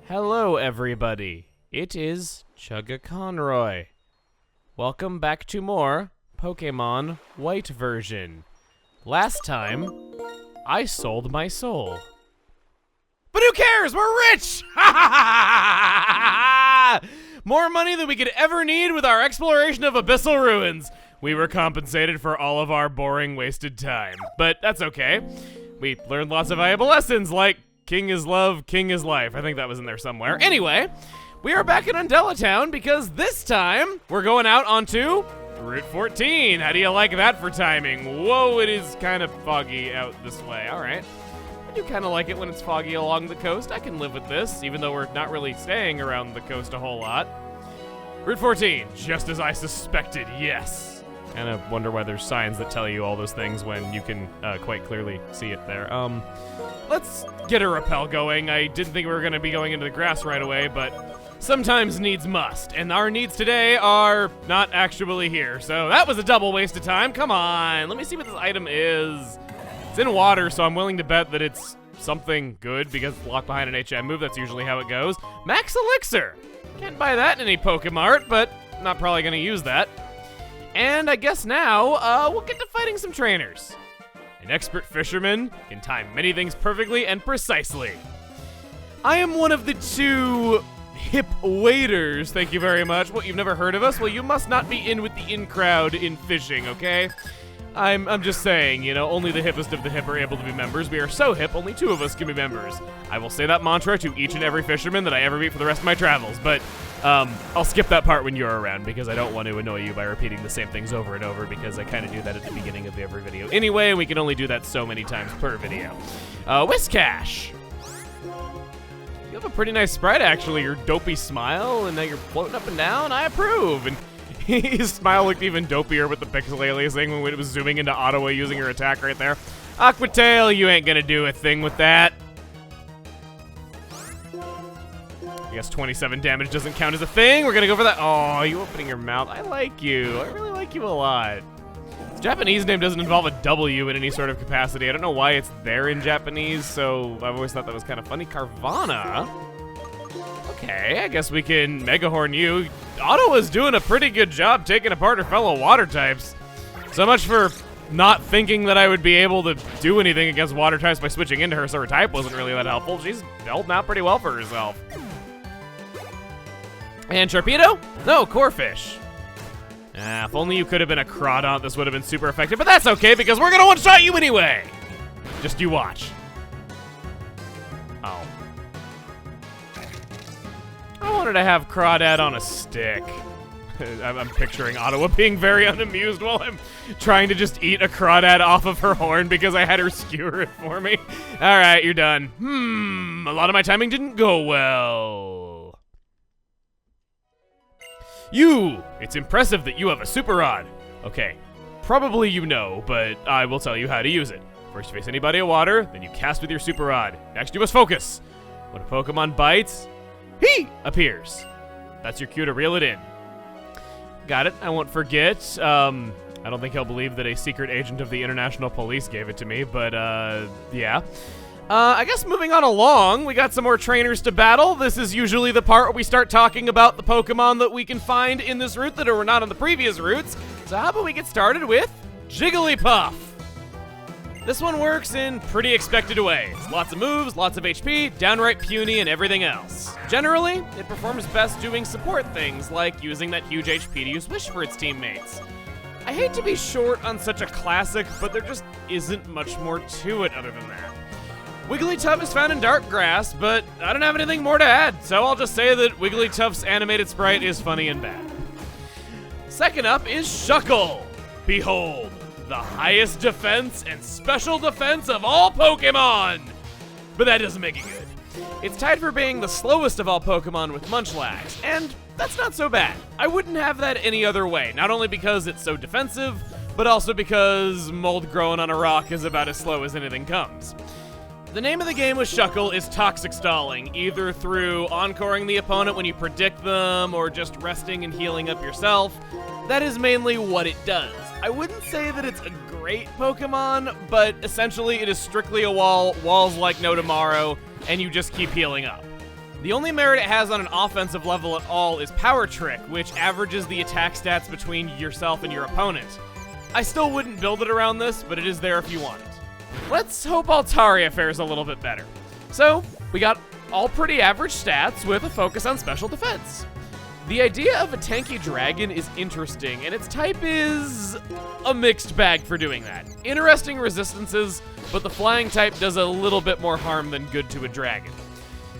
Hello, everybody. It is Chugga Conroy. Welcome back to more Pokémon White version. Last time, I sold my soul. But who cares? We're rich! More money than we could ever need with our exploration of abyssal ruins. We were compensated for all of our boring, wasted time. But that's okay. We learned lots of valuable lessons like King is love, king is life. I think that was in there somewhere. Anyway, we are back in Undella Town because this time we're going out onto Route 14. How do you like that for timing? Whoa, it is kind of foggy out this way. All right. I do kind of like it when it's foggy along the coast. I can live with this, even though we're not really staying around the coast a whole lot. Route 14, just as I suspected, yes. Kind of wonder why there's signs that tell you all those things when you can quite clearly see it there. Let's get a rappel going. I didn't think we were going to be going into the grass right away, but sometimes needs must. And our needs today are not actually here. So that was a double waste of time. Come on. Let me see what this item is. It's in water, so I'm willing to bet that it's something good because it's locked behind an HM move. That's usually how it goes. Max Elixir. Can't buy that in any Pokemart, but I'm not probably going to use that. And I guess now we'll get to fighting some trainers. An expert fisherman can time many things perfectly and precisely. I am one of the two hip waiters, thank you very much. What, you've never heard of us? Well, you must not be in with the in crowd in fishing, okay? I'm just saying, you know, only the hippest of the hip are able to be members. We are so hip, only 2 of us can be members. I will say that mantra to each and every fisherman that I ever meet for the rest of my travels, but I'll skip that part when you're around because I don't want to annoy you by repeating the same things over and over because I kind of do that at the beginning of every video. Anyway, we can only do that so many times per video. Whiskash. You have a pretty nice sprite, actually. Your dopey smile, and now you're floating up and down. I approve. And his smile looked even dopier with the pixel aliasing when it was zooming into Ottawa using her attack right there. Aquatail, you ain't gonna do a thing with that. I guess 27 damage doesn't count as a thing. We're gonna go for that. Oh, you opening your mouth. I like you. I really like you a lot. His Japanese name doesn't involve a W in any sort of capacity. I don't know why it's there in Japanese, so I've always thought that was kind of funny. Carvana? Okay, I guess we can Mega Horn you. Ottawa's doing a pretty good job taking apart her fellow water types. So much for not thinking that I would be able to do anything against water types by switching into her, so her type wasn't really that helpful. She's holding out pretty well for herself. And Torpedo? No, Corefish. If only you could have been a Crawdont, this would have been super effective, but that's okay because we're gonna one-shot you anyway! Just you watch. Oh. I wanted to have Crawdad on a stick. I'm picturing Ottawa being very unamused while I'm trying to just eat a Crawdad off of her horn because I had her skewer it for me. All right, you're done. A lot of my timing didn't go well. It's impressive that you have a Super Rod. Okay, probably you know, but I will tell you how to use it. First you face any body of water, then you cast with your Super Rod. Next you must focus. When a Pokemon bites, he appears. That's your cue to reel it in. Got it, I won't forget. I don't think he'll believe that a secret agent of the International Police gave it to me, but yeah. I guess moving on along, we got some more trainers to battle. This is usually the part where we start talking about the Pokemon that we can find in this route that were not on the previous routes. So how about we get started with Jigglypuff? This one works in pretty expected ways. Lots of moves, lots of HP, downright puny, and everything else. Generally, it performs best doing support things like using that huge HP to use Wish for its teammates. I hate to be short on such a classic, but there just isn't much more to it other than that. Wigglytuff is found in dark grass, but I don't have anything more to add, so I'll just say that Wigglytuff's animated sprite is funny and bad. Second up is Shuckle. Behold, the highest defense and special defense of all Pokemon! But that doesn't make it good. It's tied for being the slowest of all Pokemon with Munchlax, and that's not so bad. I wouldn't have that any other way, not only because it's so defensive, but also because mold growing on a rock is about as slow as anything comes. The name of the game with Shuckle is Toxic Stalling, either through encoring the opponent when you predict them or just resting and healing up yourself. That is mainly what it does. I wouldn't say that it's a great Pokemon, but essentially it is strictly a walls like no tomorrow, and you just keep healing up. The only merit it has on an offensive level at all is Power Trick, which averages the attack stats between yourself and your opponent. I still wouldn't build it around this, but it is there if you want it. Let's hope Altaria fares a little bit better. So, we got all pretty average stats with a focus on special defense. The idea of a tanky dragon is interesting, and its type is a mixed bag for doing that. Interesting resistances, but the flying type does a little bit more harm than good to a dragon.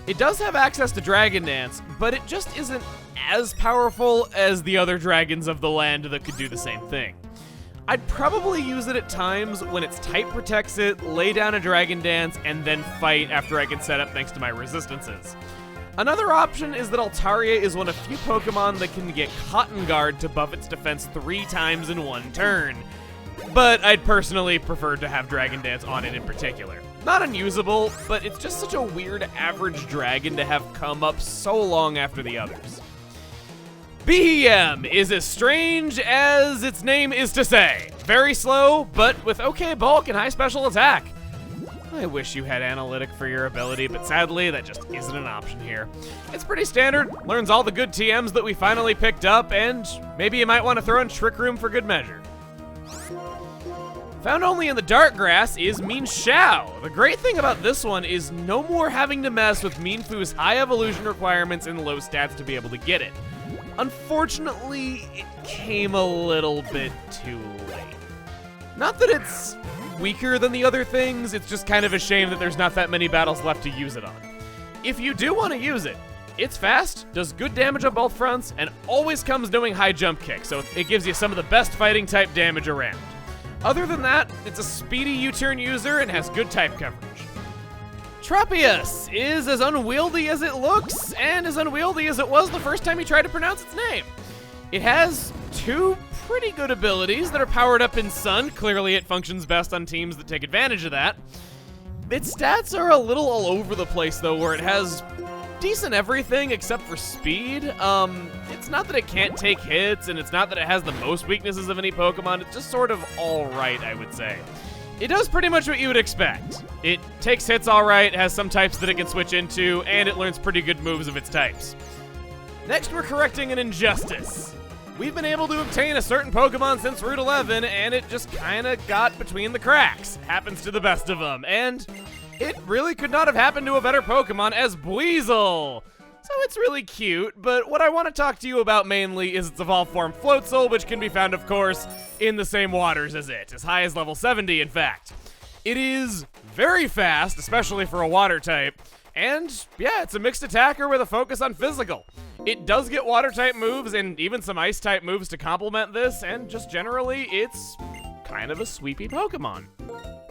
It does have access to Dragon Dance, but it just isn't as powerful as the other dragons of the land that could do the same thing. I'd probably use it at times when its type protects it, lay down a Dragon Dance, and then fight after I can set up thanks to my resistances. Another option is that Altaria is one of few Pokemon that can get Cotton Guard to buff its defense 3 times in one turn. But I'd personally prefer to have Dragon Dance on it in particular. Not unusable, but it's just such a weird average dragon to have come up so long after the others. Behem is as strange as its name is to say. Very slow, but with okay bulk and high special attack. I wish you had analytic for your ability, but sadly, that just isn't an option here. It's pretty standard, learns all the good TMs that we finally picked up, and maybe you might want to throw in Trick Room for good measure. Found only in the dark grass is Mean Shao. The great thing about this one is no more having to mess with Mienfoo's high evolution requirements and low stats to be able to get it. Unfortunately, it came a little bit too late. Not that it's weaker than the other things, it's just kind of a shame that there's not that many battles left to use it on. If you do want to use it, it's fast, does good damage on both fronts, and always comes knowing high jump kick, so it gives you some of the best fighting type damage around. Other than that, it's a speedy U-turn user and has good type coverage. Tropius is as unwieldy as it looks, and as unwieldy as it was the first time you tried to pronounce its name. It has 2 pretty good abilities that are powered up in Sun. Clearly it functions best on teams that take advantage of that. Its stats are a little all over the place though, where it has decent everything except for speed. It's not that it can't take hits, and it's not that it has the most weaknesses of any Pokemon. It's just sort of alright, I would say. It does pretty much what you would expect. It takes hits alright, has some types that it can switch into, and it learns pretty good moves of its types. Next, we're correcting an injustice. We've been able to obtain a certain Pokemon since Route 11, and it just kinda got between the cracks. Happens to the best of them, and it really could not have happened to a better Pokemon as Buizel. So it's really cute, but what I want to talk to you about mainly is its evolved form Floatzel, which can be found, of course, in the same waters as it, as high as level 70, in fact. It is very fast, especially for a water type, and yeah, it's a mixed attacker with a focus on physical. It does get water type moves and even some ice type moves to complement this, and just generally, it's kind of a sweepy Pokemon.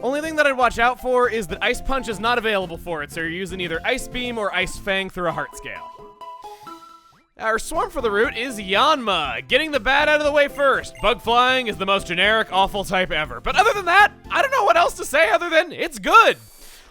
Only thing that I'd watch out for is that Ice Punch is not available for it, so you're using either Ice Beam or Ice Fang through a Heart Scale. Our swarm for the route is Yanma, getting the bad out of the way first. Bug Flying is the most generic, awful type ever. But other than that, I don't know what else to say other than it's good.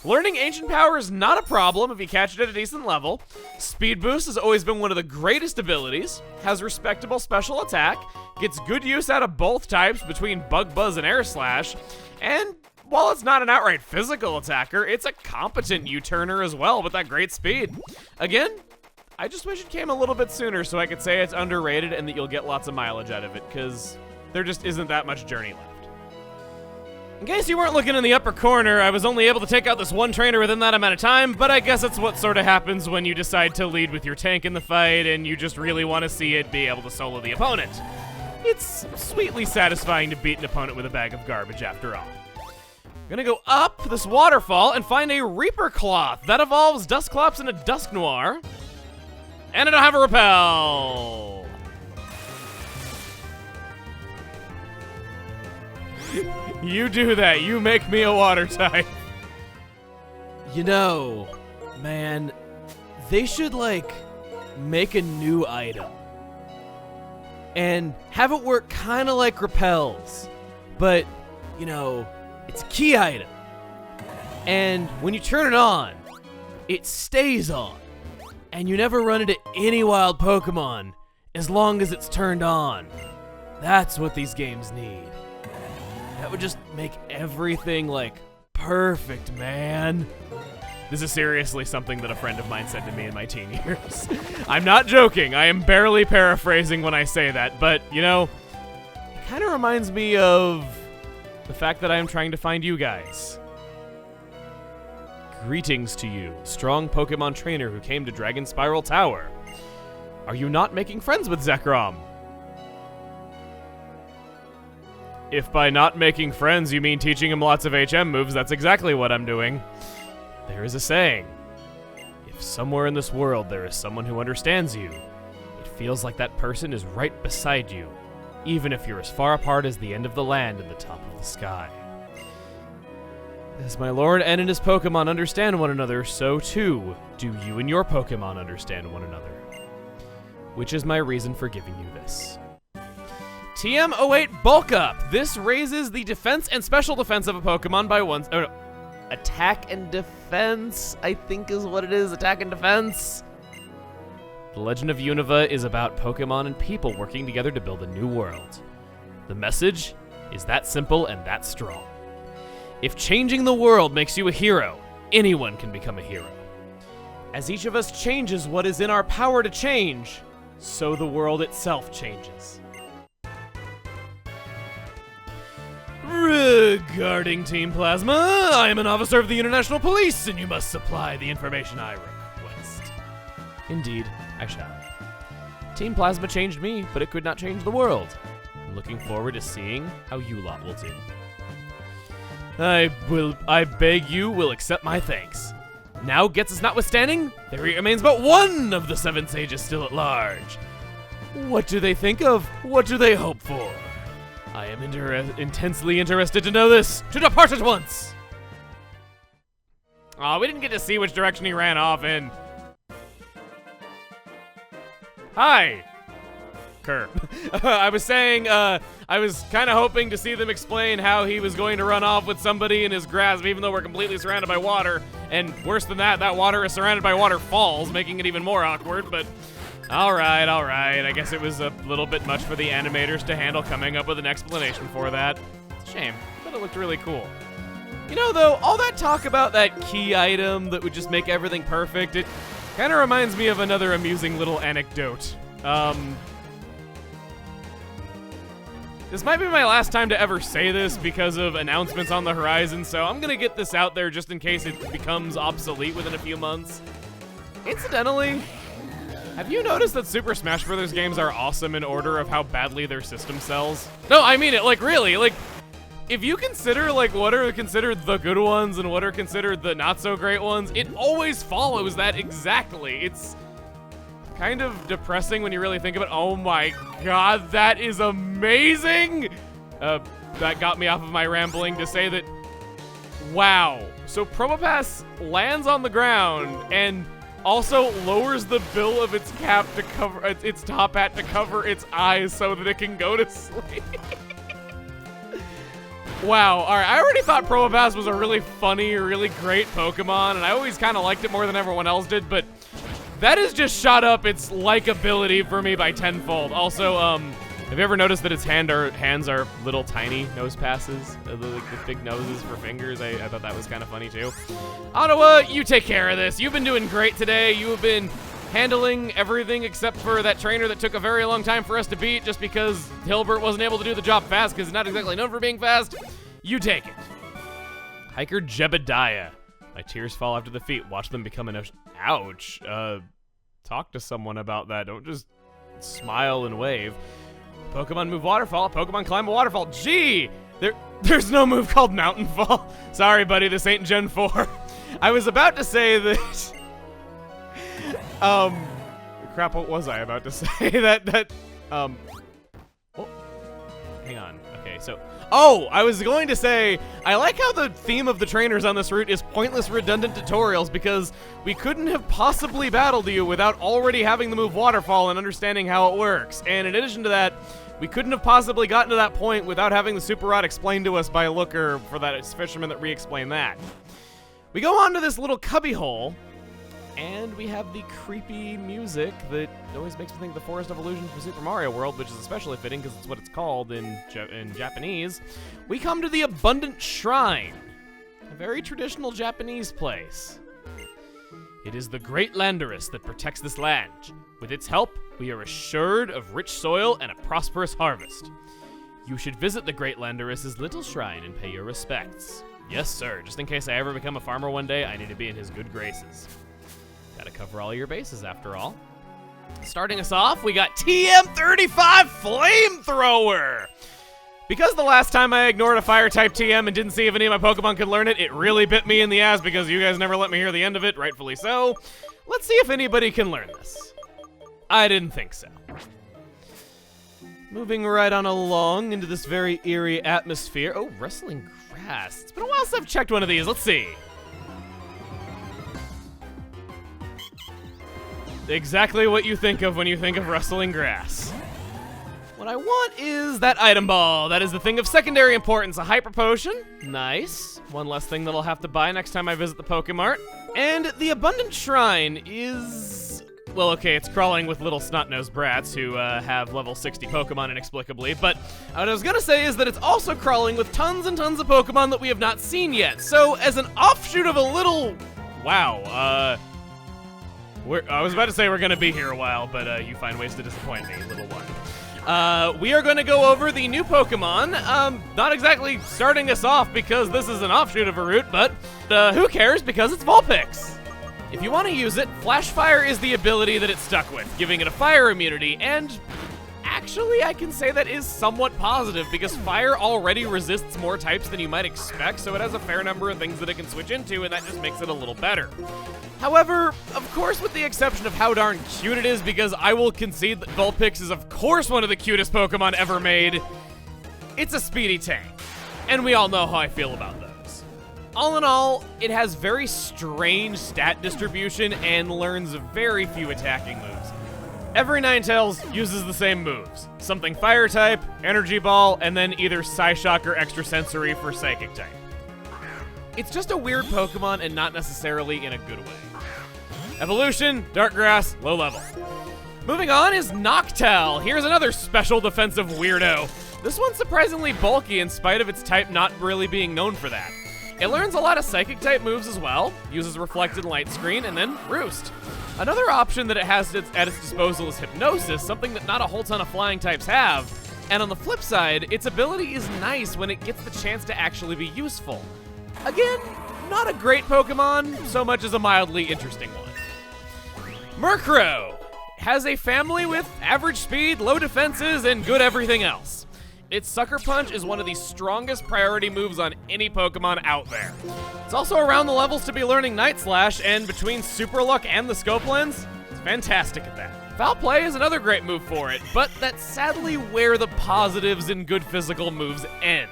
Learning Ancient Power is not a problem if you catch it at a decent level. Speed Boost has always been one of the greatest abilities, has respectable special attack, gets good use out of both types between Bug Buzz and Air Slash, and while it's not an outright physical attacker, it's a competent U-turner as well with that great speed. Again, I just wish it came a little bit sooner so I could say it's underrated and that you'll get lots of mileage out of it, because there just isn't that much journey left. In case you weren't looking in the upper corner, I was only able to take out this one trainer within that amount of time, but I guess it's what sort of happens when you decide to lead with your tank in the fight and you just really want to see it be able to solo the opponent. It's sweetly satisfying to beat an opponent with a bag of garbage after all. We're gonna go up this waterfall and find a Reaper Cloth. That evolves Dusclops into Dusknoir. And I don't have a repel. You do that. You make me a water type. You know, man, they should, like, make a new item. And have it work kind of like repels. But, you know, it's a key item. And when you turn it on, it stays on. And you never run into any wild Pokemon as long as it's turned on. That's what these games need. That would just make everything, like, perfect, man. This is seriously something that a friend of mine said to me in my teen years. I'm not joking. I am barely paraphrasing when I say that, but, you know, it kind of reminds me of the fact that I am trying to find you guys. Greetings to you, strong Pokemon trainer who came to Dragon Spiral Tower. Are you not making friends with Zekrom? If by not making friends you mean teaching him lots of HM moves, that's exactly what I'm doing. There is a saying, if somewhere in this world there is someone who understands you, it feels like that person is right beside you, even if you're as far apart as the end of the land and the top of the sky. As my Lord N and his Pokemon understand one another, so too do you and your Pokemon understand one another. Which is my reason for giving you this. TM08 Bulk Up. This raises the defense and special defense of a Pokemon by one. Oh no, attack and defense, I think is what it is. Attack and defense. The Legend of Unova is about Pokemon and people working together to build a new world. The message is that simple and that strong. If changing the world makes you a hero, anyone can become a hero. As each of us changes what is in our power to change, so the world itself changes. Regarding Team Plasma, I am an officer of the International Police, and you must supply the information I request. Indeed, I shall. Team Plasma changed me, but it could not change the world. I'm looking forward to seeing how you lot will do. I beg you will accept my thanks. Now, Ghetsis notwithstanding, there remains but one of the 7 sages still at large. What do they think of? What do they hope for? I am intensely interested to know this. To depart at once! Aw, we didn't get to see which direction he ran off in. Hi! Kerr. I was saying, I was kind of hoping to see them explain how he was going to run off with somebody in his grasp, even though we're completely surrounded by water. And worse than that, that water is surrounded by waterfalls, making it even more awkward, but alright. I guess it was a little bit much for the animators to handle coming up with an explanation for that. It's a shame, but it looked really cool. You know, though, all that talk about that key item that would just make everything perfect, it kind of reminds me of another amusing little anecdote. This might be my last time to ever say this because of announcements on the horizon, so I'm gonna get this out there just in case it becomes obsolete within a few months. Incidentally, have you noticed that Super Smash Bros. Games are awesome in order of how badly their system sells? No, I mean it, like, really, like, if you consider, like, what are considered the good ones and what are considered the not-so-great ones, it always follows that exactly. It's kind of depressing when you really think about it. Oh my god, that is amazing! That got me off of my rambling to say that, wow. So Probopass lands on the ground and also lowers the bill of its cap to cover, its top hat to cover its eyes so that it can go to sleep. Wow, alright, I already thought Probopass was a really funny, really great Pokemon, and I always kind of liked it more than everyone else did, but that has just shot up its likability for me by tenfold. Also, have you ever noticed that its hands are little tiny nose passes? Like the big noses for fingers? I thought that was kind of funny too. Ottawa, you take care of this. You've been doing great today. You have been handling everything except for that trainer that took a very long time for us to beat just because Hilbert wasn't able to do the job fast because he's not exactly known for being fast. You take it. Hiker Jebediah. My tears fall after the feet. Watch them become an ocean. Ouch. Talk to someone about that. Don't just smile and wave. Pokemon move waterfall. Pokemon climb a waterfall. Gee! There's no move called mountain fall. Sorry, buddy. This ain't Gen 4. I was about to say that... crap, what was I about to say? Oh, hang on. Okay, so... Oh, I was going to say, I like how the theme of the trainers on this route is pointless, redundant tutorials because we couldn't have possibly battled you without already having the move Waterfall and understanding how it works. And in addition to that, we couldn't have possibly gotten to that point without having the Super Rod explained to us by Looker for that fisherman that re-explained that. We go on to this little cubbyhole, and we have the creepy music that always makes me think of the Forest of Illusion from Super Mario World, which is especially fitting because it's what it's called in Japanese. We come to the Abundant Shrine, a very traditional Japanese place. It is the great Landorus that protects this land. With its help, we are assured of rich soil and a prosperous harvest. You should visit the great Landorus's little shrine and pay your respects. Yes, sir. Just in case I ever become a farmer one day, I need to be in his good graces. Gotta cover all your bases, after all. Starting us off, we got TM35 Flamethrower! Because the last time I ignored a fire-type TM and didn't see if any of my Pokemon could learn it, it really bit me in the ass because you guys never let me hear the end of it, rightfully so. Let's see if anybody can learn this. I didn't think so. Moving right on along into this very eerie atmosphere. Oh, rustling grass. It's been a while since I've checked one of these. Let's see. Exactly what you think of when you think of rustling grass. What I want is that item ball. That is the thing of secondary importance. A hyper potion. Nice. One less thing that I'll have to buy next time I visit the Pokemart. And the abundant shrine is... well, okay, it's crawling with little snot-nosed brats who have level 60 Pokemon inexplicably, but what I was gonna say is that it's also crawling with tons and tons of Pokemon that we have not seen yet. So, as an offshoot of a little... wow, I was about to say we're gonna be here a while, but you find ways to disappoint me, little one. We are gonna go over the new Pokemon, not exactly starting us off because this is an offshoot of a route, but who cares because it's Vulpix. If you want to use it, Flash Fire is the ability that it's stuck with, giving it a fire immunity, and actually I can say that is somewhat positive because fire already resists more types than you might expect, so it has a fair number of things that it can switch into, and that just makes it a little better. However, of course with the exception of how darn cute it is, because I will concede that Vulpix is of course one of the cutest Pokemon ever made, it's a speedy tank, and we all know how I feel about those. All in all, it has very strange stat distribution and learns very few attacking moves. Every Ninetales uses the same moves. Something Fire type, Energy Ball, and then either Psyshock or Extrasensory for Psychic type. It's just a weird Pokemon and not necessarily in a good way. Evolution, Dark Grass, low level. Moving on is Noctowl. Here's another special defensive weirdo. This one's surprisingly bulky in spite of its type not really being known for that. It learns a lot of Psychic type moves as well, uses Reflected Light Screen, and then Roost. Another option that it has at its disposal is Hypnosis, something that not a whole ton of flying types have. And on the flip side, its ability is nice when it gets the chance to actually be useful. Again, not a great Pokemon, so much as a mildly interesting one. Murkrow has a family with average speed, low defenses, and good everything else. Its Sucker Punch is one of the strongest priority moves on any Pokemon out there. It's also around the levels to be learning Night Slash, and between Super Luck and the Scope Lens, it's fantastic at that. Foul Play is another great move for it, but that's sadly where the positives in good physical moves end.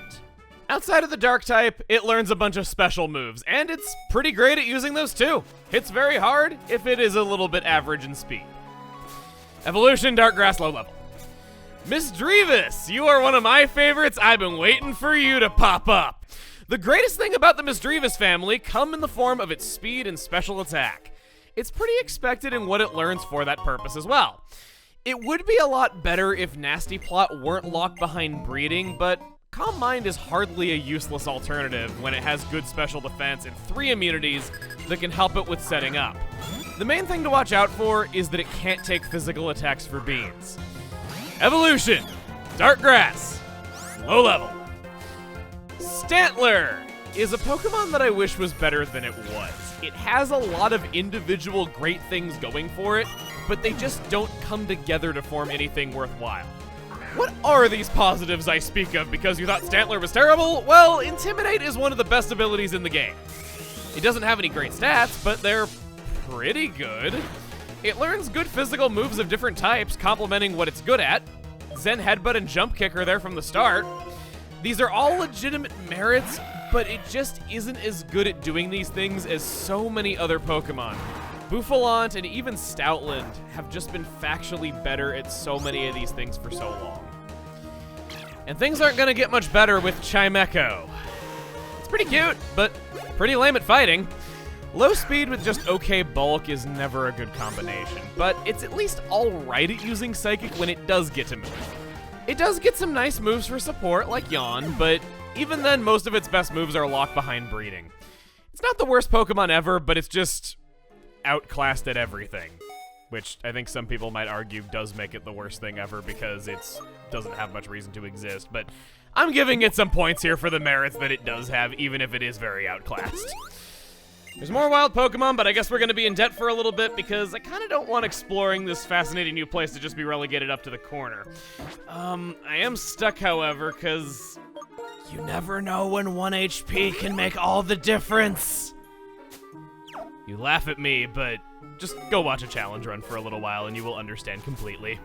Outside of the Dark type, it learns a bunch of special moves, and it's pretty great at using those too. Hits very hard if it is a little bit average in speed. Evolution, Dark Grass, low level. Misdreavus, you are one of my favorites. I've been waiting for you to pop up. The greatest thing about the Misdreavus family come in the form of its speed and special attack. It's pretty expected in what it learns for that purpose as well. It would be a lot better if Nasty Plot weren't locked behind breeding, but Calm Mind is hardly a useless alternative when it has good special defense and 3 immunities that can help it with setting up. The main thing to watch out for is that it can't take physical attacks for beans. Evolution, Dark Grass, low level. Stantler is a Pokemon that I wish was better than it was. It has a lot of individual great things going for it, but they just don't come together to form anything worthwhile. What are these positives I speak of because you thought Stantler was terrible? Well, Intimidate is one of the best abilities in the game. It doesn't have any great stats, but they're pretty good. It learns good physical moves of different types, complementing what it's good at. Zen Headbutt and Jump Kick are there from the start. These are all legitimate merits, but it just isn't as good at doing these things as so many other Pokemon. Bouffalant and even Stoutland have just been factually better at so many of these things for so long. And things aren't gonna get much better with Chimecho. It's pretty cute, but pretty lame at fighting. Low speed with just okay bulk is never a good combination, but it's at least alright at using Psychic when it does get to move. It does get some nice moves for support, like Yawn, but even then most of its best moves are locked behind breeding. It's not the worst Pokemon ever, but it's just outclassed at everything. Which I think some people might argue does make it the worst thing ever because it doesn't have much reason to exist. But I'm giving it some points here for the merits that it does have, even if it is very outclassed. There's more wild Pokemon, but I guess we're going to be in debt for a little bit because I kind of don't want exploring this fascinating new place to just be relegated up to the corner. I am stuck, however, because you never know when 1 HP can make all the difference. You laugh at me, but just go watch a challenge run for a little while and you will understand completely.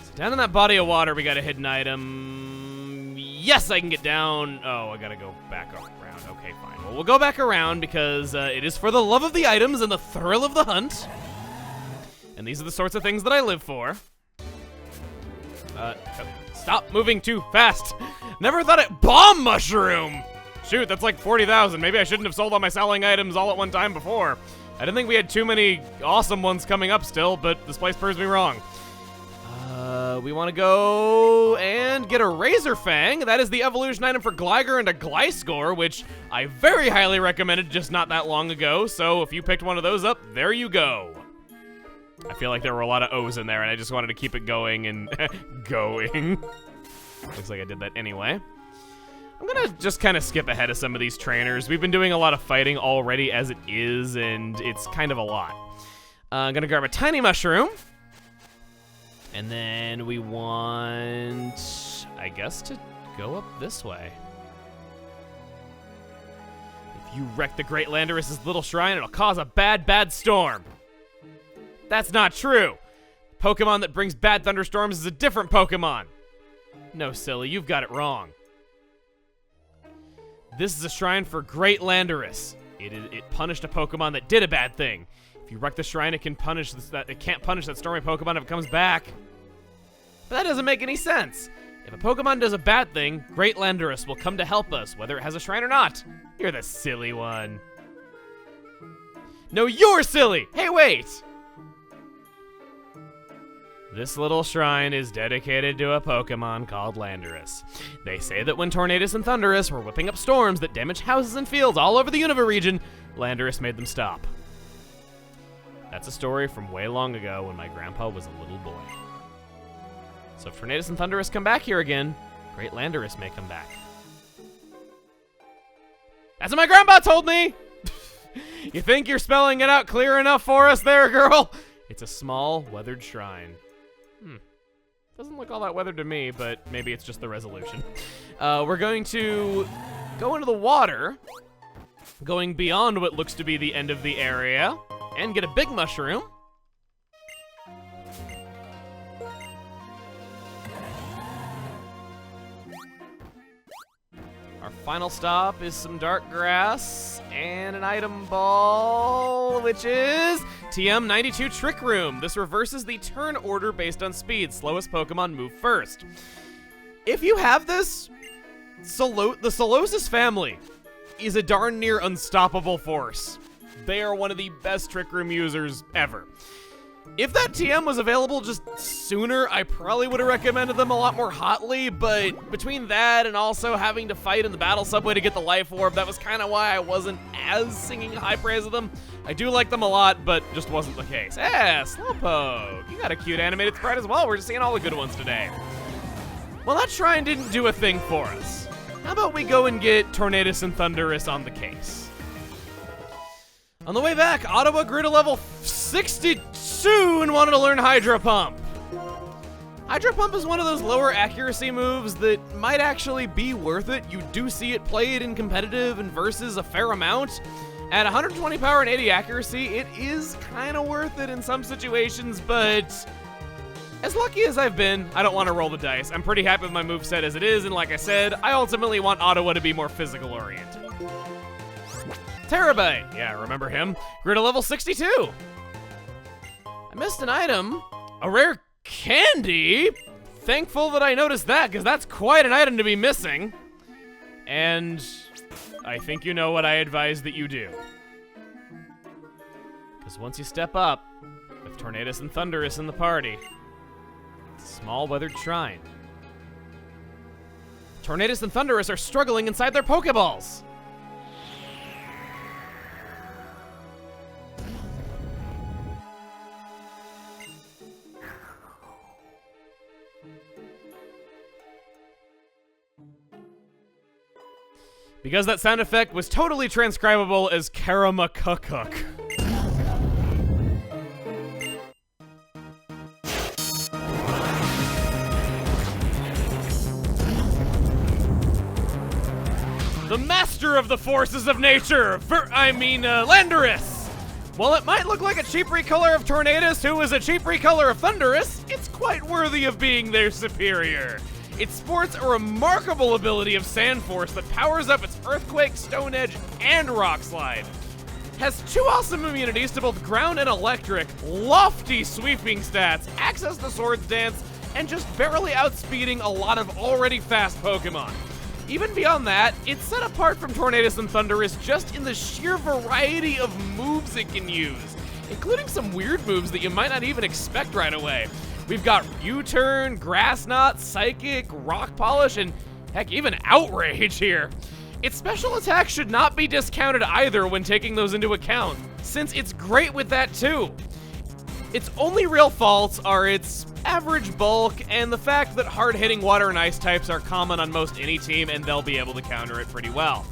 So down in that body of water, we got a hidden item. Yes, I can get down. Oh, I gotta go back around. Okay, fine. Well, we'll go back around because it is for the love of the items and the thrill of the hunt. And these are the sorts of things that I live for. Stop moving too fast. Never thought it. Bomb mushroom! Shoot, that's like 40,000. Maybe I shouldn't have sold all my selling items all at one time before. I didn't think we had too many awesome ones coming up still, but this place proves me wrong. We want to go and get a Razor Fang. That is the evolution item for Gligar and a Gliscor, which I very highly recommended just not that long ago. So if you picked one of those up, there you go. I feel like there were a lot of O's in there, and I just wanted to keep it going and going. Looks like I did that anyway. I'm gonna just kind of skip ahead of some of these trainers. We've been doing a lot of fighting already as it is, and it's kind of a lot. I'm gonna grab a tiny mushroom. And then we want, I guess, to go up this way. If you wreck the Great Landorus' little shrine, it'll cause a bad, bad storm. That's not true. Pokemon that brings bad thunderstorms is a different Pokemon. No, silly, you've got it wrong. This is a shrine for Great Landorus. It punished a Pokemon that did a bad thing. If you wreck the shrine, it can't punish that stormy Pokemon if it comes back. But that doesn't make any sense. If a Pokemon does a bad thing, Great Landorus will come to help us, whether it has a shrine or not. You're the silly one. No, you're silly! Hey, wait! This little shrine is dedicated to a Pokemon called Landorus. They say that when Tornadus and Thundurus were whipping up storms that damage houses and fields all over the Unova region, Landorus made them stop. That's a story from way long ago when my grandpa was a little boy. So if Tornadus and Thundurus come back here again, Great Landorus may come back. That's what my grandpa told me! You think you're spelling it out clear enough for us there, girl? It's a small, weathered shrine. Doesn't look all that weathered to me, but maybe it's just the resolution. We're going to go into the water, going beyond what looks to be the end of the area, and get a big mushroom. Our final stop is some dark grass and an item ball, which is TM92 Trick Room. This reverses the turn order based on speed. Slowest Pokemon move first. If you have this, the Solosis family is a darn near unstoppable force. They are one of the best Trick Room users ever. If that TM was available just sooner, I probably would have recommended them a lot more hotly, but between that and also having to fight in the battle subway to get the life orb, that was kind of why I wasn't as singing high praise of them. I do like them a lot, but just wasn't the case. Slowpoke, you got a cute animated sprite as well. We're just seeing all the good ones today. Well, that shrine didn't do a thing for us. How about we go and get Tornadus and Thundurus on the case? On the way back, Ottawa grew to level 62 and wanted to learn Hydro Pump. Hydro Pump is one of those lower accuracy moves that might actually be worth it. You do see it played in competitive and versus a fair amount. At 120 power and 80 accuracy, it is kind of worth it in some situations, but as lucky as I've been, I don't want to roll the dice. I'm pretty happy with my moveset as it is, and like I said, I ultimately want Ottawa to be more physical oriented. Terabyte, yeah, remember him? Grew to level 62. I missed an item, a rare candy. Thankful that I noticed that, because that's quite an item to be missing. And I think you know what I advise that you do. Because once you step up, with Tornadus and Thundurus in the party, it's a small weathered shrine. Tornadus and Thundurus are struggling inside their Pokeballs. because that sound effect was totally transcribable as Karamakukuk. The master of the forces of nature, Landorus! While it might look like a cheap recolor of Tornadus, who is a cheap recolor of Thundurus, it's quite worthy of being their superior. It sports a remarkable ability of Sand Force that powers up its Earthquake, Stone Edge, and Rock Slide. Has 2 awesome immunities to both ground and electric, lofty sweeping stats, access to Swords Dance, and just barely outspeeding a lot of already fast Pokemon. Even beyond that, it's set apart from Tornadus and Thundurus just in the sheer variety of moves it can use, including some weird moves that you might not even expect right away. We've got U-Turn, Grass Knot, Psychic, Rock Polish, and heck, even Outrage here. Its special attack should not be discounted either when taking those into account, since it's great with that too. Its only real faults are its average bulk and the fact that hard-hitting water and ice types are common on most any team and they'll be able to counter it pretty well.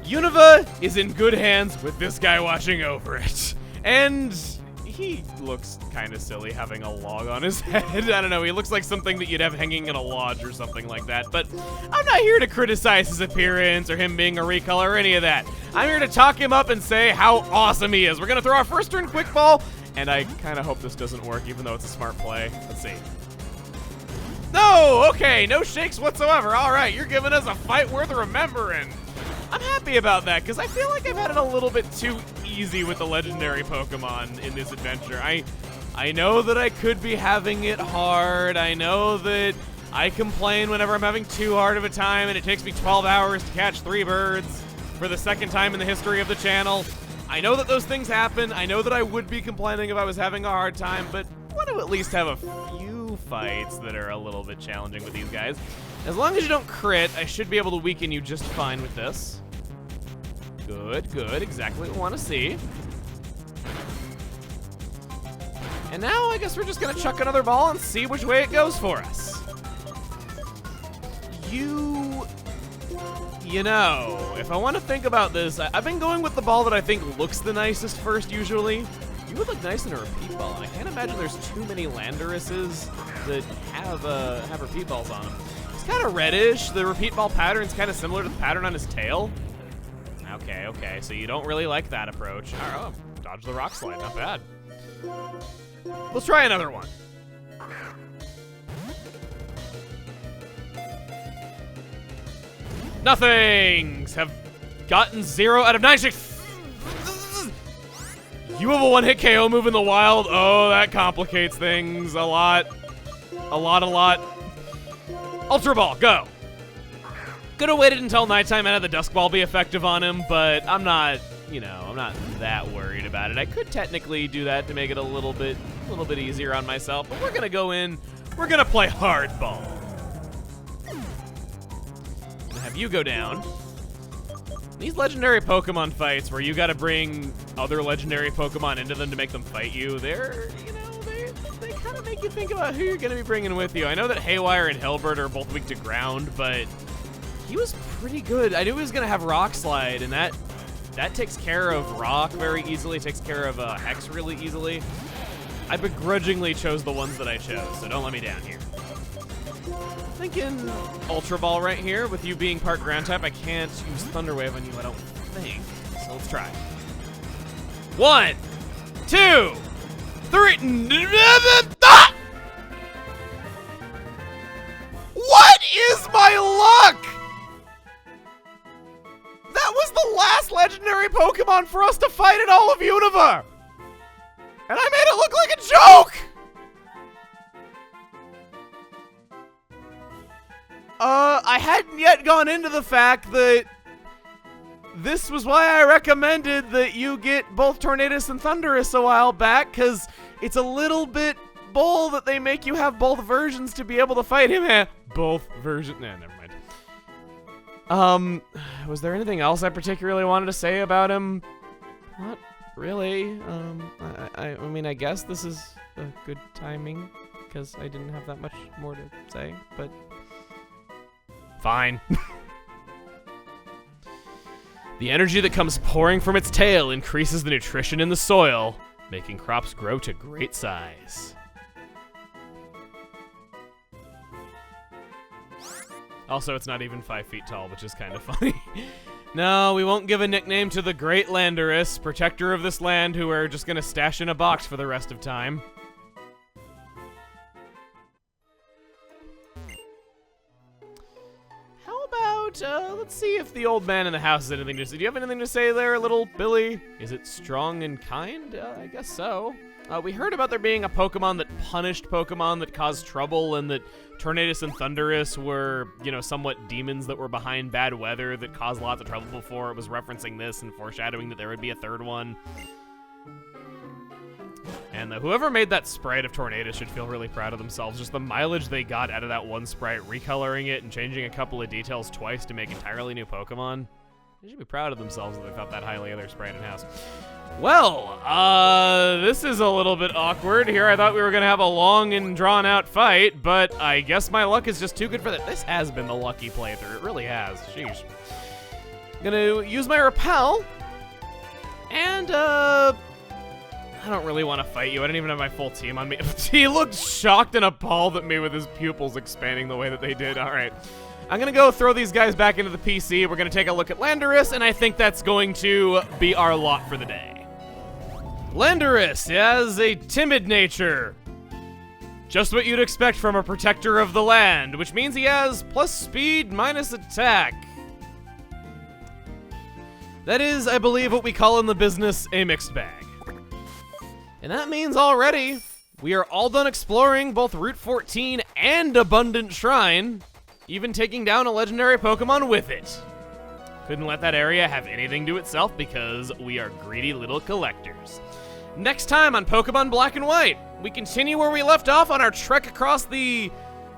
Unova is in good hands with this guy watching over it. And he looks kind of silly having a log on his head. I don't know, he looks like something that you'd have hanging in a lodge or something like that. But I'm not here to criticize his appearance or him being a recolor or any of that. I'm here to talk him up and say how awesome he is. We're gonna throw our first turn quick ball, and I kind of hope this doesn't work, even though it's a smart play. Let's see. No! Okay, no shakes whatsoever. All right, you're giving us a fight worth remembering. I'm happy about that, because I feel like I've had it a little bit too easy with the legendary Pokemon in this adventure. I know that I could be having it hard. I know that I complain whenever I'm having too hard of a time, and it takes me 12 hours to catch 3 birds for the 2nd time in the history of the channel. I know that those things happen. I know that I would be complaining if I was having a hard time, but I want to at least have a few fights that are a little bit challenging with these guys. As long as you don't crit, I should be able to weaken you just fine with this. Good, good. Exactly what we want to see. And now I guess we're just going to chuck another ball and see which way it goes for us. You know, if I want to think about this, I've been going with the ball that I think looks the nicest first, usually. You would look nice in a repeat ball, and I can't imagine there's too many Landoruses that have repeat balls on them. It's kind of reddish. The repeat ball pattern's kind of similar to the pattern on his tail. Okay, so you don't really like that approach. All right, oh, dodge the rock slide, not bad. Let's try another one. Nothings have gotten 0 out of 9 shakes. You have a one-hit KO move in the wild. Oh, that complicates things a lot. A lot. Ultra Ball, go. Could have waited until nighttime and had the Dusk Ball be effective on him, but I'm not that worried about it. I could technically do that to make it a little bit easier on myself, but we're gonna go in. We're gonna play Hardball. Have you go down. These legendary Pokemon fights where you gotta bring other legendary Pokemon into them to make them fight you, they kind of make you think about who you're gonna be bringing with you. I know that Haywire and Hilbert are both weak to ground, but he was pretty good. I knew he was gonna have Rock Slide, and that takes care of Rock very easily, takes care of Hex really easily. I begrudgingly chose the ones that I chose, so don't let me down here. Thinking Ultra Ball right here. With you being part ground type, I can't use Thunder Wave on you, I don't think. So let's try. 1, 2, 3. Ah! What is my luck? That was the last legendary Pokemon for us to fight in all of Unova! And I made it look like a joke! I hadn't yet gone into the fact that this was why I recommended that you get both Tornadus and Thundurus a while back, because it's a little bit bull that they make you have both versions to be able to fight him. Both versions. Nah, never mind. Was there anything else I particularly wanted to say about him? Not really. I mean, I guess this is a good timing, because I didn't have that much more to say, but fine. The energy that comes pouring from its tail increases the nutrition in the soil, making crops grow to great size. Also, it's not even 5 feet tall, which is kind of funny. No, we won't give a nickname to the great Landorus, protector of this land, who we're just gonna stash in a box for the rest of time. How about, let's see if the old man in the house has anything to say. Do you have anything to say there, little Billy? Is it strong and kind? I guess so. We heard about there being a Pokemon that punished Pokemon that caused trouble, and that Tornadus and Thundurus were, you know, somewhat demons that were behind bad weather that caused lots of trouble before. It was referencing this and foreshadowing that there would be a third one. And whoever made that sprite of Tornadus should feel really proud of themselves. Just the mileage they got out of that one sprite, recoloring it and changing a couple of details twice to make entirely new Pokemon. They should be proud of themselves that they thought that highly of their sprite in-house. Well, this is a little bit awkward here. I thought we were going to have a long and drawn-out fight, but I guess my luck is just too good for that. This has been the lucky playthrough. It really has. Sheesh. I'm going to use my Repel, and, I don't really want to fight you. I don't even have my full team on me. He looked shocked and appalled at me with his pupils expanding the way that they did. All right. I'm going to go throw these guys back into the PC. We're going to take a look at Landorus, and I think that's going to be our lot for the day. Landorus has a timid nature. Just what you'd expect from a protector of the land, which means he has plus speed minus attack. That is, I believe, what we call in the business a mixed bag. And that means already we are all done exploring both Route 14 and Abundant Shrine, even taking down a legendary Pokemon with it. Couldn't let that area have anything to itself because we are greedy little collectors. Next time on Pokemon Black and White, we continue where we left off on our trek across the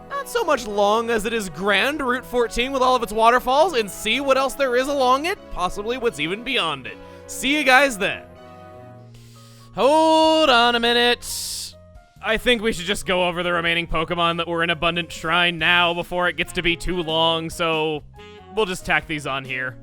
not so much long as it is grand Route 14 with all of its waterfalls, and see what else there is along it, possibly what's even beyond it. See you guys then. Hold on a minute. I think we should just go over the remaining Pokemon that were in Abundant Shrine now before it gets to be too long, so we'll just tack these on here.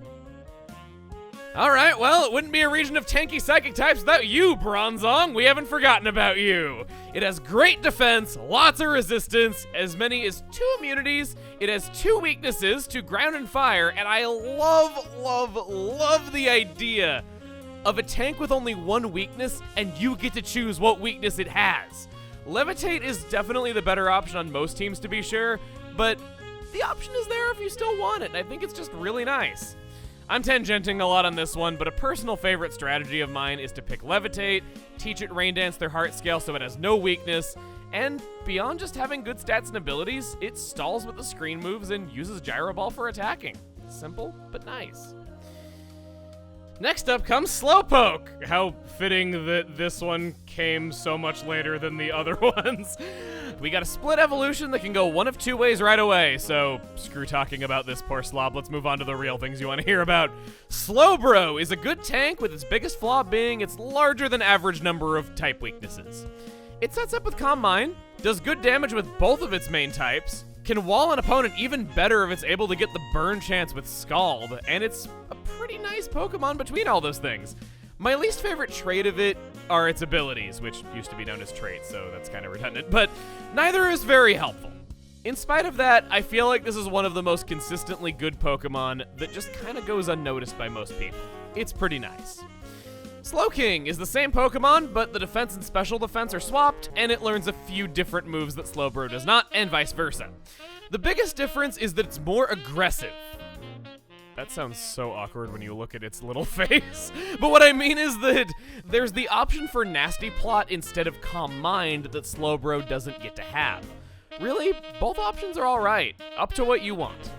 Alright, well, it wouldn't be a region of tanky psychic types without you, Bronzong. We haven't forgotten about you. It has great defense, lots of resistance, as many as 2 immunities. It has 2 weaknesses to ground and fire, and I love the idea of a tank with only 1 weakness, and you get to choose what weakness it has. Levitate is definitely the better option on most teams, to be sure, but the option is there if you still want it, and I think it's just really nice. I'm tangenting a lot on this one, but a personal favorite strategy of mine is to pick Levitate, teach it Rain Dance their heart scale so it has no weakness, and beyond just having good stats and abilities, it stalls with the screen moves and uses Gyro Ball for attacking. Simple, but nice. Next up comes Slowpoke. How fitting that this one came so much later than the other ones. We got a split evolution that can go one of 2 ways right away, so screw talking about this poor slob. Let's move on to the real things you want to hear about. Slowbro is a good tank with its biggest flaw being its larger than average number of type weaknesses. It sets up with Calm Mind, does good damage with both of its main types, can wall an opponent even better if it's able to get the burn chance with Scald, and it's a pretty nice Pokemon between all those things. My least favorite trait of it are its abilities, which used to be known as traits, so that's kind of redundant, but neither is very helpful. In spite of that, I feel like this is one of the most consistently good Pokemon that just kind of goes unnoticed by most people. It's pretty nice. Slowking is the same Pokemon, but the defense and special defense are swapped, and it learns a few different moves that Slowbro does not, and vice versa. The biggest difference is that it's more aggressive. That sounds so awkward when you look at its little face. But what I mean is that there's the option for Nasty Plot instead of Calm Mind that Slowbro doesn't get to have. Really, both options are alright, up to what you want.